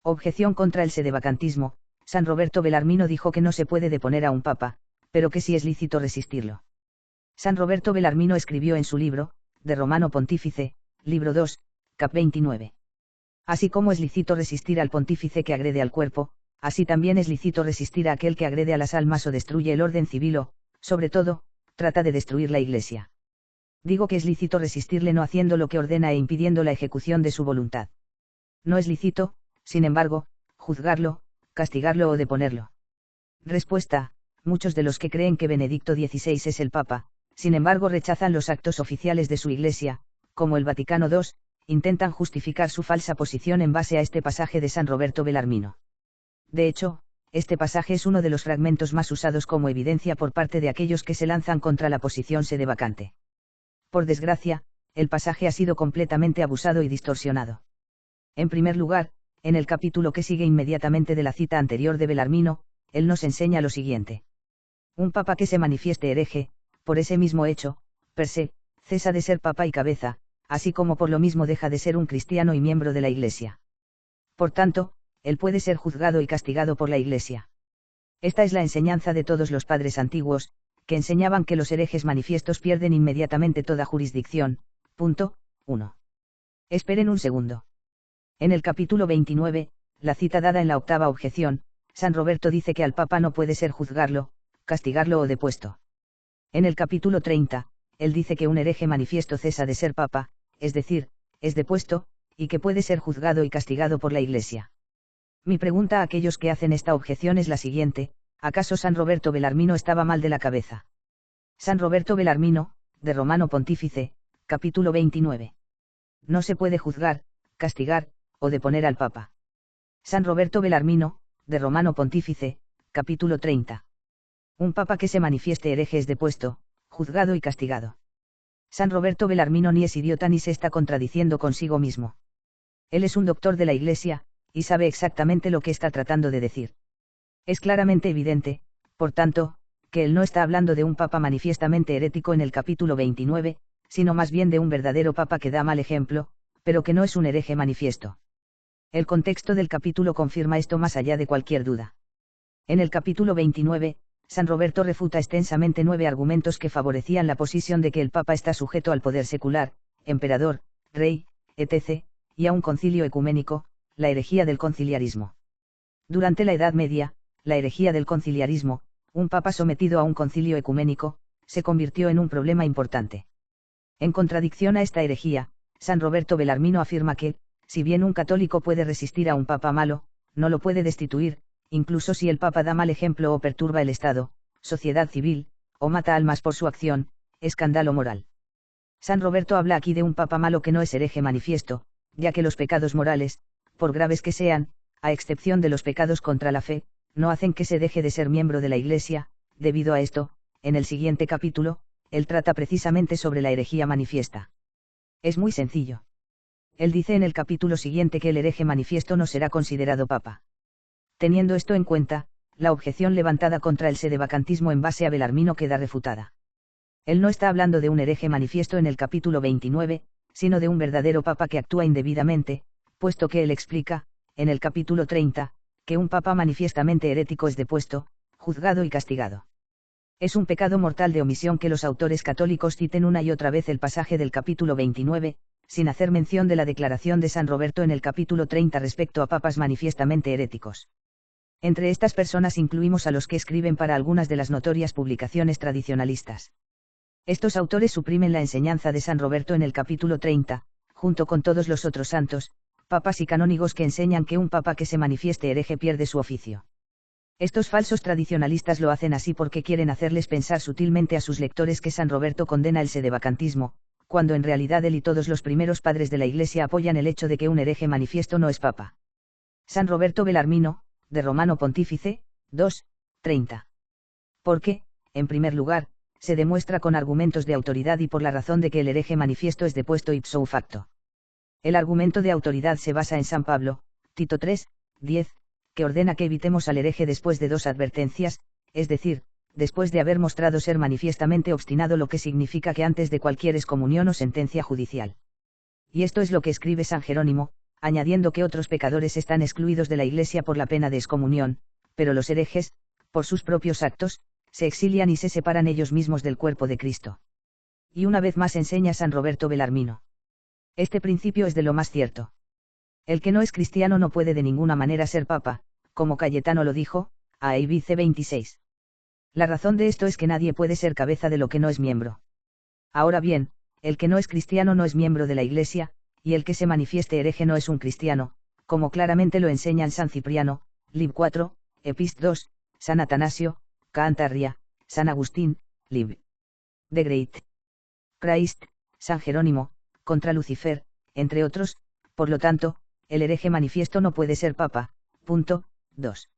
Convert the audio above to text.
Objeción contra el sedevacantismo. San Roberto Bellarmino dijo que no se puede deponer a un papa, pero que sí es lícito resistirlo. San Roberto Bellarmino escribió en su libro, De Romano Pontífice, libro 2, cap 29. Así como es lícito resistir al pontífice que agrede al cuerpo, así también es lícito resistir a aquel que agrede a las almas o destruye el orden civil o, sobre todo, trata de destruir la Iglesia. Digo que es lícito resistirle no haciendo lo que ordena e impidiendo la ejecución de su voluntad. No es lícito, sin embargo, juzgarlo, castigarlo o deponerlo. Respuesta: muchos de los que creen que Benedicto XVI es el Papa, sin embargo rechazan los actos oficiales de su Iglesia, como el Vaticano II, intentan justificar su falsa posición en base a este pasaje de San Roberto Bellarmino. De hecho, este pasaje es uno de los fragmentos más usados como evidencia por parte de aquellos que se lanzan contra la posición sedevacante. Por desgracia, el pasaje ha sido completamente abusado y distorsionado. En primer lugar, en el capítulo que sigue inmediatamente de la cita anterior de Bellarmino, él nos enseña lo siguiente. Un papa que se manifieste hereje, por ese mismo hecho, per se, cesa de ser papa y cabeza, así como por lo mismo deja de ser un cristiano y miembro de la Iglesia. Por tanto, él puede ser juzgado y castigado por la Iglesia. Esta es la enseñanza de todos los padres antiguos, que enseñaban que los herejes manifiestos pierden inmediatamente toda jurisdicción. Punto 1. Esperen un segundo. En el capítulo 29, la cita dada en la octava objeción, San Roberto dice que al Papa no puede ser juzgarlo, castigarlo o depuesto. En el capítulo 30, él dice que un hereje manifiesto cesa de ser Papa, es decir, es depuesto, y que puede ser juzgado y castigado por la Iglesia. Mi pregunta a aquellos que hacen esta objeción es la siguiente: ¿acaso San Roberto Bellarmino estaba mal de la cabeza? San Roberto Bellarmino, de Romano Pontífice, capítulo 29. No se puede juzgar, castigar, o deponer al Papa. San Roberto Bellarmino, de Romano Pontífice, capítulo 30. Un Papa que se manifieste hereje es depuesto, juzgado y castigado. San Roberto Bellarmino ni es idiota ni se está contradiciendo consigo mismo. Él es un doctor de la Iglesia, y sabe exactamente lo que está tratando de decir. Es claramente evidente, por tanto, que él no está hablando de un papa manifiestamente herético en el capítulo 29, sino más bien de un verdadero papa que da mal ejemplo, pero que no es un hereje manifiesto. El contexto del capítulo confirma esto más allá de cualquier duda. En el capítulo 29, San Roberto refuta extensamente 9 argumentos que favorecían la posición de que el papa está sujeto al poder secular, emperador, rey, etc., y a un concilio ecuménico, la herejía del conciliarismo. Durante la Edad Media, la herejía del conciliarismo, un papa sometido a un concilio ecuménico, se convirtió en un problema importante. En contradicción a esta herejía, San Roberto Bellarmino afirma que, si bien un católico puede resistir a un papa malo, no lo puede destituir, incluso si el papa da mal ejemplo o perturba el Estado, sociedad civil, o mata almas por su acción, escándalo moral. San Roberto habla aquí de un papa malo que no es hereje manifiesto, ya que los pecados morales, por graves que sean, a excepción de los pecados contra la fe, no hacen que se deje de ser miembro de la Iglesia. Debido a esto, en el siguiente capítulo, él trata precisamente sobre la herejía manifiesta. Es muy sencillo. Él dice en el capítulo siguiente que el hereje manifiesto no será considerado papa. Teniendo esto en cuenta, la objeción levantada contra el sedevacantismo en base a Bellarmino queda refutada. Él no está hablando de un hereje manifiesto en el capítulo 29, sino de un verdadero papa que actúa indebidamente, puesto que él explica, en el capítulo 30, que un papa manifiestamente herético es depuesto, juzgado y castigado. Es un pecado mortal de omisión que los autores católicos citen una y otra vez el pasaje del capítulo 29, sin hacer mención de la declaración de San Roberto en el capítulo 30 respecto a papas manifiestamente heréticos. Entre estas personas incluimos a los que escriben para algunas de las notorias publicaciones tradicionalistas. Estos autores suprimen la enseñanza de San Roberto en el capítulo 30, junto con todos los otros santos, papas y canónigos que enseñan que un papa que se manifieste hereje pierde su oficio. Estos falsos tradicionalistas lo hacen así porque quieren hacerles pensar sutilmente a sus lectores que San Roberto condena el sedevacantismo, cuando en realidad él y todos los primeros padres de la Iglesia apoyan el hecho de que un hereje manifiesto no es papa. San Roberto Bellarmino, de Romano Pontífice, 2, 30. Porque, en primer lugar, se demuestra con argumentos de autoridad y por la razón de que el hereje manifiesto es depuesto ipso facto. El argumento de autoridad se basa en San Pablo, Tito 3, 10, que ordena que evitemos al hereje después de 2 advertencias, es decir, después de haber mostrado ser manifiestamente obstinado, lo que significa que antes de cualquier excomunión o sentencia judicial. Y esto es lo que escribe San Jerónimo, añadiendo que otros pecadores están excluidos de la Iglesia por la pena de excomunión, pero los herejes, por sus propios actos, se exilian y se separan ellos mismos del cuerpo de Cristo. Y una vez más enseña San Roberto Belarmino. Este principio es de lo más cierto. El que no es cristiano no puede de ninguna manera ser papa, como Cayetano lo dijo, a Ibice 26. La razón de esto es que nadie puede ser cabeza de lo que no es miembro. Ahora bien, el que no es cristiano no es miembro de la Iglesia, y el que se manifieste hereje no es un cristiano, como claramente lo enseñan San Cipriano, Lib 4, Epist 2, San Atanasio, Cantarria, San Agustín, Lib. The Great Christ, San Jerónimo, contra Lucifer, entre otros. Por lo tanto, el hereje manifiesto no puede ser papa. Punto 2.